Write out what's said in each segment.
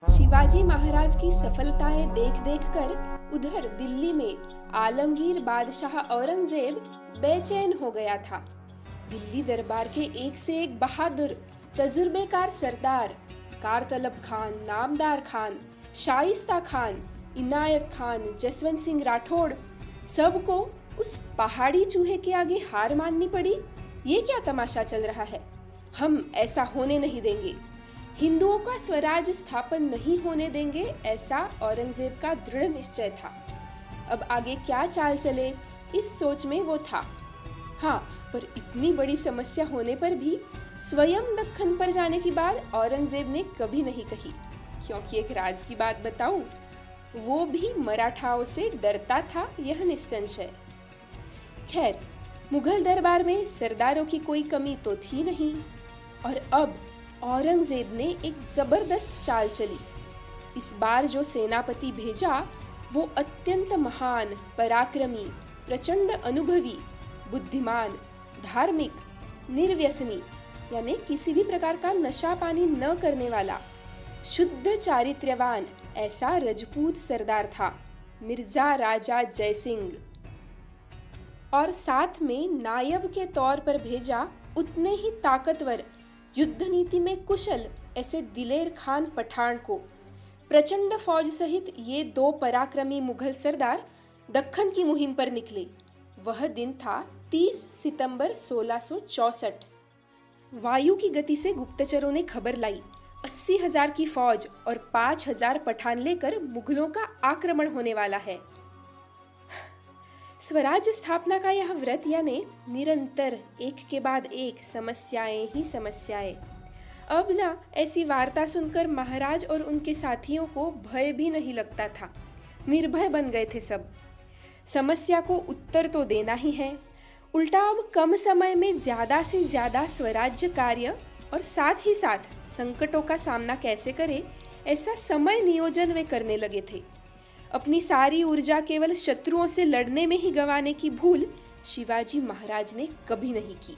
शिवाजी महाराज की सफलताएं देख देख कर उधर दिल्ली में आलमगीर बादशाह औरंगजेब बेचैन हो गया था। दिल्ली दरबार के एक से एक बहादुर तजुर्बेकार सरदार कारतलब खान, नामदार खान, शाइस्ता खान, इनायत खान, जसवंत सिंह राठौड़ सबको उस पहाड़ी चूहे के आगे हार माननी पड़ी। ये क्या तमाशा चल रहा है? हम ऐसा होने नहीं देंगे। हिंदुओं का स्वराज स्थापन नहीं होने देंगे, ऐसा औरंगजेब का दृढ़ निश्चय था। अब आगे क्या चाल चले, इस सोच में वो था। हाँ, पर इतनी बड़ी समस्या होने पर भी स्वयं दक्खन पर जाने की बात औरंगजेब ने कभी नहीं कही, क्योंकि एक राज की बात बताऊं, वो भी मराठाओं से डरता था, यह निस्संशय। खैर, मुगल दरबार में सरदारों की कोई कमी तो थी नहीं, और अब औरंगजेब ने एक जबरदस्त चाल चली। इस बार जो सेनापति भेजा वो अत्यंत महान, पराक्रमी, प्रचंड अनुभवी, बुद्धिमान, धार्मिक, निर्व्यसनी यानी किसी भी प्रकार का नशा पानी न करने वाला, शुद्ध चारित्र्यवान ऐसा रजपूत सरदार था, मिर्जा राजा जयसिंह। और साथ में नायब के तौर पर भेजा उतने ही ताकतवर, युद्ध नीति में कुशल ऐसे दिलेर खान पठान को। प्रचंड फौज सहित ये दो पराक्रमी मुगल सरदार दक्खन की मुहिम पर निकले। वह दिन था 30 सितंबर 1664। वायु की गति से गुप्तचरों ने खबर लाई, 80,000 की फौज और 5,000 पठान लेकर मुगलों का आक्रमण होने वाला है। स्वराज स्थापना का यह व्रत यानी निरंतर एक के बाद एक समस्याएं ही समस्याएं। अब ना ऐसी वार्ता सुनकर महाराज और उनके साथियों को भय भी नहीं लगता था। निर्भय बन गए थे सब। समस्या को उत्तर तो देना ही है, उल्टा अब कम समय में ज्यादा से ज्यादा स्वराज्य कार्य और साथ ही साथ संकटों का सामना कैसे करें, ऐसा समय नियोजन वे करने लगे थे। अपनी सारी ऊर्जा केवल शत्रुओं से लड़ने में ही गंवाने की भूल शिवाजी महाराज ने कभी नहीं की।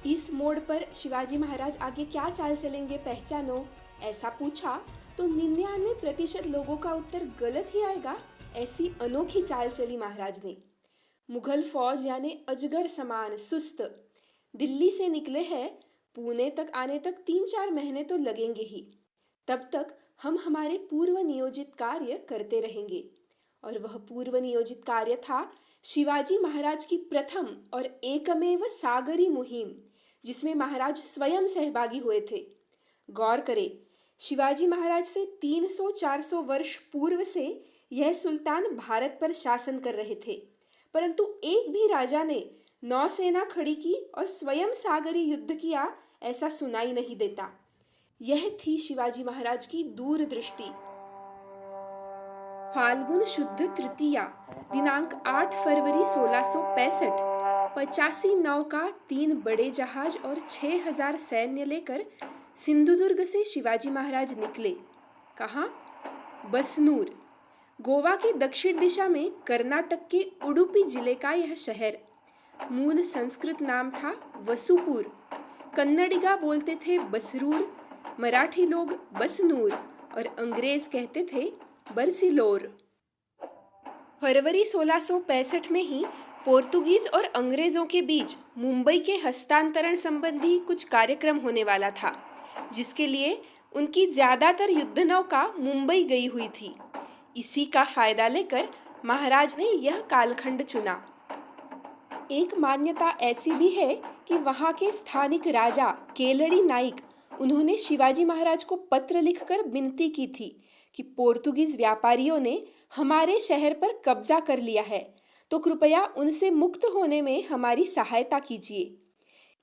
इस मोड़ पर शिवाजी महाराज आगे क्या चाल चलेंगे पहचानो, ऐसा पूछा तो 99% लोगों का उत्तर गलत ही आएगा। ऐसी अनोखी चाल चली महाराज ने। मुगल फौज यानी अजगर समान सुस्त दिल्ली से निकले हैं, पुणे तक आने तक 3-4 महीने तो लगेंगे ही। तब तक हम हमारे पूर्व नियोजित कार्य करते रहेंगे। और वह पूर्व नियोजित कार्य था शिवाजी महाराज की प्रथम और एकमेव सागरी मुहिम, जिसमें महाराज स्वयं सहभागी हुए थे। गौर करें, शिवाजी महाराज से 300-400 वर्ष पूर्व से यह सुल्तान भारत पर शासन कर रहे थे, परंतु एक भी राजा ने नौसेना खड़ी की और स्वयं सागरी युद्ध किया, ऐसा सुनाई नहीं देता। यह थी शिवाजी महाराज की दूरदृष्टि। फाल्गुन शुद्ध तृतीया दिनांक 8 फरवरी 1665 85 नौका, 3 बड़े जहाज और 6,000 सैन्य लेकर सिंधुदुर्ग से शिवाजी महाराज निकले। कहाँ? बसनूर, गोवा के दक्षिण दिशा में कर्नाटक के उडुपी जिले का यह शहर। मूल संस्कृत नाम था वसुपुर, कन्नडिगा बोलते थे बसरूर, मराठी लोग बसनूर और अंग्रेज कहते थे बरसिलोर। फरवरी 1665 में ही पोर्तुगीज और अंग्रेजों के बीच मुंबई के हस्तांतरण संबंधी कुछ कार्यक्रम होने वाला था, जिसके लिए उनकी ज्यादातर युद्ध नौका मुंबई गई हुई थी। इसी का फायदा लेकर महाराज ने यह कालखंड चुना। एक मान्यता ऐसी भी है कि वहां के स्थानिक राजा केलड़ी नाइक, उन्होंने शिवाजी महाराज को पत्र लिखकर विनती की थी कि पोर्तुगीज व्यापारियों ने हमारे शहर पर कब्जा कर लिया है, तो कृपया उनसे मुक्त होने में हमारी सहायता कीजिए।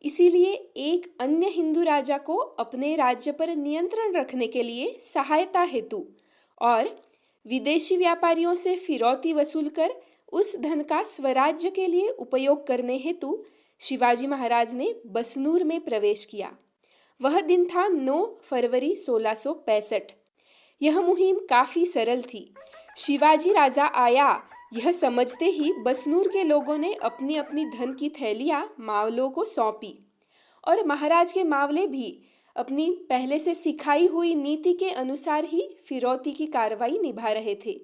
इसीलिए एक अन्य हिंदू राजा को अपने राज्य पर नियंत्रण रखने के लिए सहायता हेतु और विदेशी व्यापारियों से फिरौती वसूल कर उस धन का स्वराज्य के लिए उपयोग करने हेतु शिवाजी महाराज ने बसनूर में प्रवेश किया। वह दिन था 9 फरवरी 1665। यह मुहिम काफी सरल थी। शिवाजी राजा आया यह समझते ही बसनूर के लोगों ने अपनी अपनी धन की थैलियां मावलों को सौंपी और महाराज के मावले भी अपनी पहले से सिखाई हुई नीति के अनुसार ही फिरौती की कार्रवाई निभा रहे थे।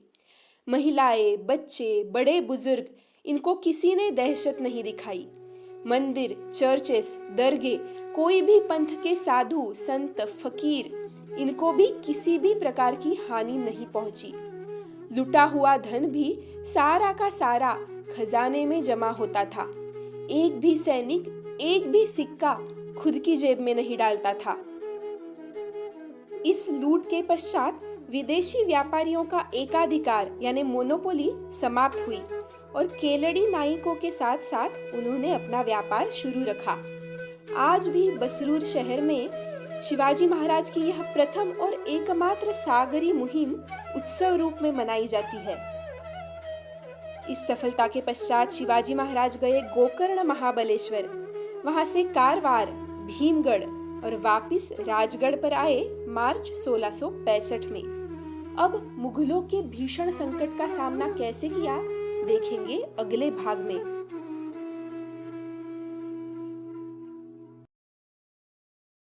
महिलाएं, बच्चे, बड़े बुजुर्ग, इनको किसी ने दहशत नहीं दिखाई। मंदिर, चर्चेस, दरगाह, कोई भी पंथ के साधु, संत, फकीर, इनको भी किसी भी प्रकार की हानि नहीं पहुंची। लुटा हुआ धन भी सारा का सारा खजाने में जमा होता था। एक भी सैनिक, एक भी सिक्का खुद की जेब में नहीं डालता था। इस लूट के पश्चात विदेशी व्यापारियों का एकाधिकार यानी मोनोपोली समाप्त हुई और केलड़ी नायकों के साथ साथ उन्होंने अपना व्यापार शुरू रखा। आज भी बसरूर शहर में शिवाजी महाराज की यह प्रथम और एकमात्र सागरी मुहिम उत्सव रूप में मनाई जाती है। इस सफलता के पश्चात शिवाजी महाराज गए गोकर्ण महाबलेश्वर, वहां से कारवार, भीमगढ़ और वापिस राजगढ़ पर आए मार्च 1665 में। अब मुगलों के भीषण संकट का सामना कैसे किया, देखेंगे अगले भाग में।